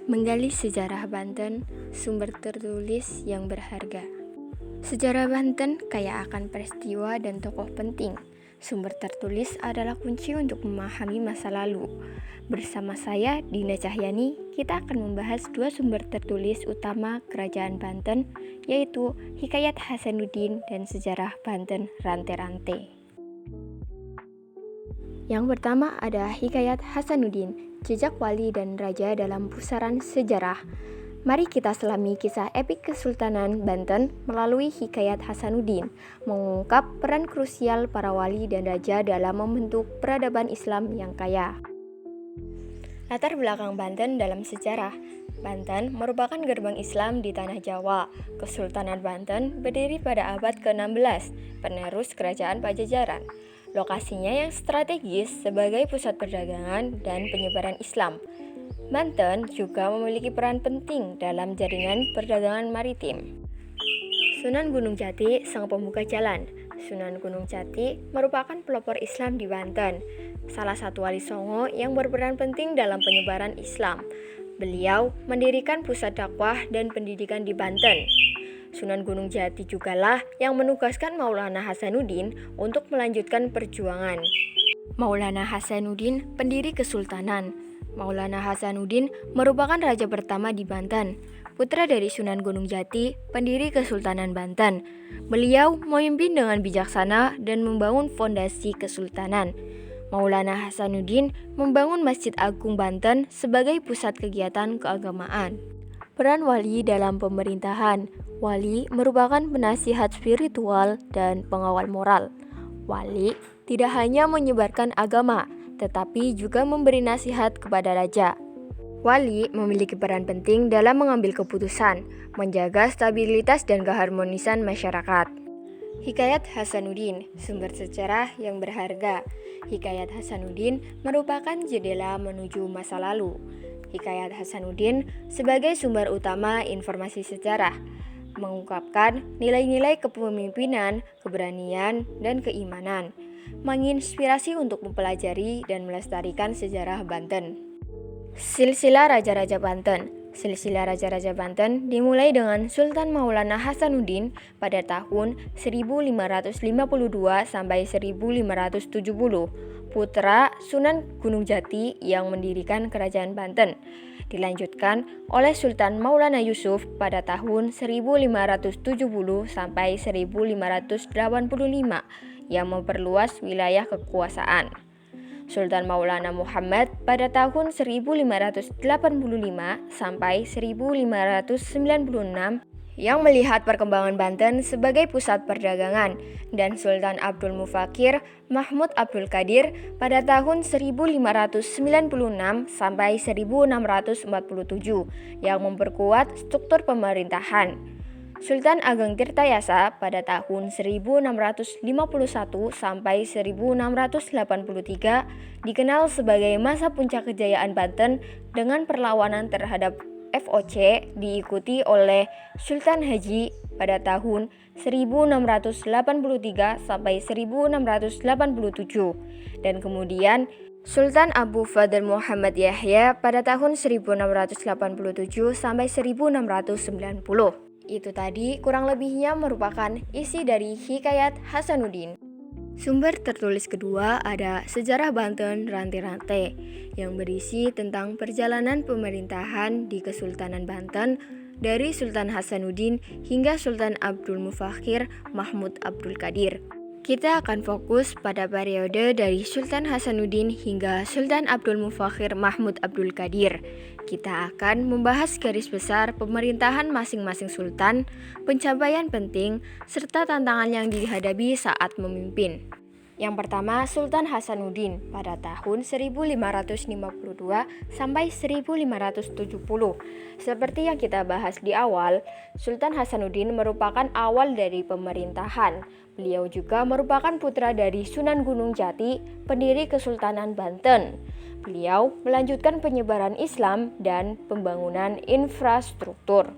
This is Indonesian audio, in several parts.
Menggali sejarah Banten, sumber tertulis yang berharga. Sejarah Banten kaya akan peristiwa dan tokoh penting. Sumber tertulis adalah kunci untuk memahami masa lalu. Bersama saya, Dina Cahyani, kita akan membahas dua sumber tertulis utama Kerajaan Banten, yaitu Hikayat Hasanuddin dan Sejarah Banten Rante-Rante. Yang pertama ada Hikayat Hasanuddin, jejak wali dan raja dalam pusaran sejarah. Mari kita selami kisah epik Kesultanan Banten melalui Hikayat Hasanuddin, mengungkap peran krusial para wali dan raja dalam membentuk peradaban Islam yang kaya. Latar belakang Banten dalam sejarah. Banten merupakan gerbang Islam di tanah Jawa. Kesultanan Banten berdiri pada abad ke-16, penerus kerajaan Pajajaran. Lokasinya yang strategis sebagai pusat perdagangan dan penyebaran Islam. Banten juga memiliki peran penting dalam jaringan perdagangan maritim. Sunan Gunung Jati, sang pembuka jalan. Sunan Gunung Jati merupakan pelopor Islam di Banten, salah satu wali Songo yang berperan penting dalam penyebaran Islam. Beliau mendirikan pusat dakwah dan pendidikan di Banten. Sunan Gunung Jati jugalah yang menugaskan Maulana Hasanuddin untuk melanjutkan perjuangan. Maulana Hasanuddin, pendiri Kesultanan. Maulana Hasanuddin merupakan raja pertama di Banten, putra dari Sunan Gunung Jati, pendiri Kesultanan Banten. Beliau memimpin dengan bijaksana dan membangun fondasi kesultanan. Maulana Hasanuddin membangun Masjid Agung Banten sebagai pusat kegiatan keagamaan. Peran wali dalam pemerintahan. Wali merupakan penasihat spiritual dan pengawal moral. Wali tidak hanya menyebarkan agama, tetapi juga memberi nasihat kepada raja. Wali memiliki peran penting dalam mengambil keputusan, menjaga stabilitas dan keharmonisan masyarakat. Hikayat Hasanuddin, sumber sejarah yang berharga. Hikayat Hasanuddin merupakan jendela menuju masa lalu. Hikayat Hasanuddin sebagai sumber utama informasi sejarah, mengungkapkan nilai-nilai kepemimpinan, keberanian, dan keimanan, menginspirasi untuk mempelajari dan melestarikan sejarah Banten. Silsilah Raja-Raja Banten. Silsilah Raja-Raja Banten dimulai dengan Sultan Maulana Hasanuddin pada tahun 1552 sampai 1570, putra Sunan Gunung Jati yang mendirikan Kerajaan Banten. Dilanjutkan oleh Sultan Maulana Yusuf pada tahun 1570 sampai 1585 yang memperluas wilayah kekuasaan. Sultan Maulana Muhammad pada tahun 1585 sampai 1596 yang melihat perkembangan Banten sebagai pusat perdagangan, dan Sultan Abdul Mufakir Mahmud Abdul Qadir pada tahun 1596 sampai 1647 yang memperkuat struktur pemerintahan. Sultan Ageng Tirtayasa pada tahun 1651 sampai 1683 dikenal sebagai masa puncak kejayaan Banten dengan perlawanan terhadap VOC diikuti oleh Sultan Haji pada tahun 1683 sampai 1687 dan kemudian Sultan Abu Fadl Muhammad Yahya pada tahun 1687 sampai 1690. Itu tadi kurang lebihnya merupakan isi dari Hikayat Hasanuddin. Sumber tertulis kedua ada Sejarah Banten Rante-Rante yang berisi tentang perjalanan pemerintahan di Kesultanan Banten dari Sultan Hasanuddin hingga Sultan Abdul Mufakir Mahmud Abdul Qadir. Kita akan fokus pada periode dari Sultan Hasanuddin hingga Sultan Abdul Mufakir Mahmud Abdul Qadir. Kita akan membahas garis besar pemerintahan masing-masing sultan, pencapaian penting, serta tantangan yang dihadapi saat memimpin. Yang pertama, Sultan Hasanuddin pada tahun 1552 sampai 1570. Seperti yang kita bahas di awal, Sultan Hasanuddin merupakan awal dari pemerintahan. Beliau juga merupakan putra dari Sunan Gunung Jati, pendiri Kesultanan Banten. Beliau melanjutkan penyebaran Islam dan pembangunan infrastruktur.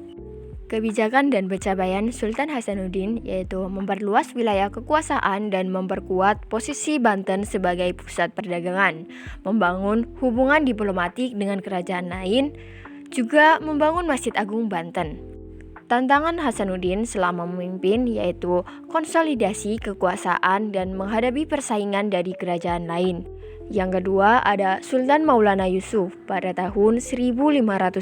Kebijakan dan pencapaian Sultan Hasanuddin yaitu memperluas wilayah kekuasaan dan memperkuat posisi Banten sebagai pusat perdagangan, membangun hubungan diplomatik dengan kerajaan lain, juga membangun Masjid Agung Banten. Tantangan Hasanuddin selama memimpin yaitu konsolidasi kekuasaan dan menghadapi persaingan dari kerajaan lain. Yang kedua ada Sultan Maulana Yusuf pada tahun 1570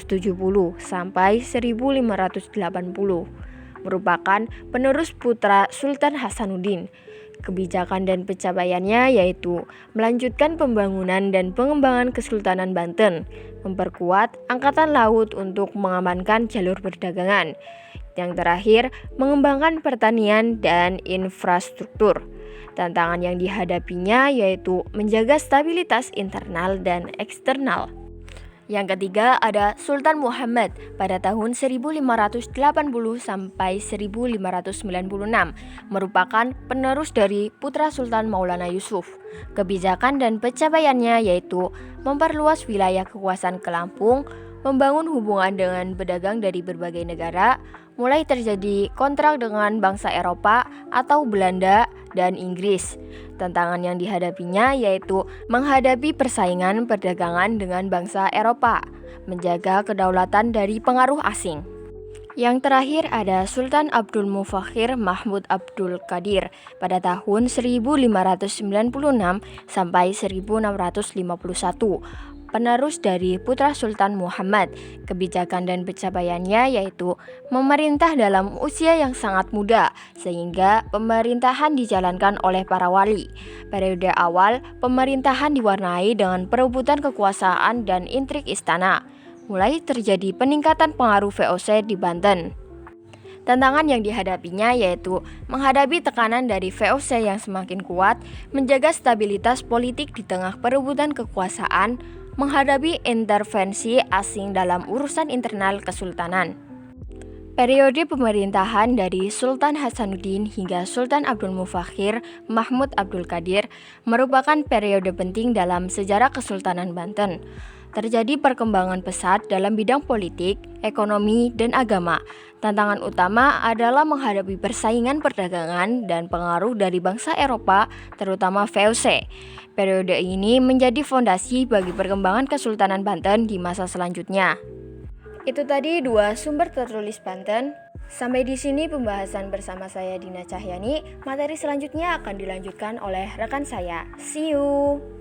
sampai 1580, merupakan penerus putra Sultan Hasanuddin. Kebijakan dan pencapaiannya yaitu melanjutkan pembangunan dan pengembangan Kesultanan Banten, memperkuat angkatan laut untuk mengamankan jalur perdagangan. Yang terakhir, mengembangkan pertanian dan infrastruktur. Tantangan yang dihadapinya yaitu menjaga stabilitas internal dan eksternal. Yang ketiga ada Sultan Muhammad pada tahun 1580 sampai 1596, merupakan penerus dari putra Sultan Maulana Yusuf. Kebijakan dan pencapaiannya yaitu memperluas wilayah kekuasaan ke Lampung, membangun hubungan dengan pedagang dari berbagai negara, mulai terjadi kontrak dengan bangsa Eropa atau Belanda dan Inggris. Tantangan yang dihadapinya yaitu menghadapi persaingan perdagangan dengan bangsa Eropa, menjaga kedaulatan dari pengaruh asing. Yang terakhir ada Sultan Abdul Mufakhir Mahmud Abdul Qadir pada tahun 1596 sampai 1651. Penerus dari putra Sultan Muhammad. Kebijakan dan pencapaiannya yaitu memerintah dalam usia yang sangat muda, sehingga pemerintahan dijalankan oleh para wali. Periode awal pemerintahan diwarnai dengan perebutan kekuasaan dan intrik istana. Mulai terjadi peningkatan pengaruh VOC di Banten. Tantangan yang dihadapinya yaitu menghadapi tekanan dari VOC yang semakin kuat, menjaga stabilitas politik di tengah perebutan kekuasaan, menghadapi intervensi asing dalam urusan internal kesultanan. Periode pemerintahan dari Sultan Hasanuddin hingga Sultan Abdul Mufakhir Mahmud Abdul Qadir merupakan periode penting dalam sejarah Kesultanan Banten. Terjadi perkembangan pesat dalam bidang politik, ekonomi, dan agama. Tantangan utama adalah menghadapi persaingan perdagangan dan pengaruh dari bangsa Eropa, terutama VOC. Periode ini menjadi fondasi bagi perkembangan Kesultanan Banten di masa selanjutnya. Itu tadi 2 sumber tertulis Banten. Sampai di sini pembahasan bersama saya Dina Cahyani. Materi selanjutnya akan dilanjutkan oleh rekan saya. See you.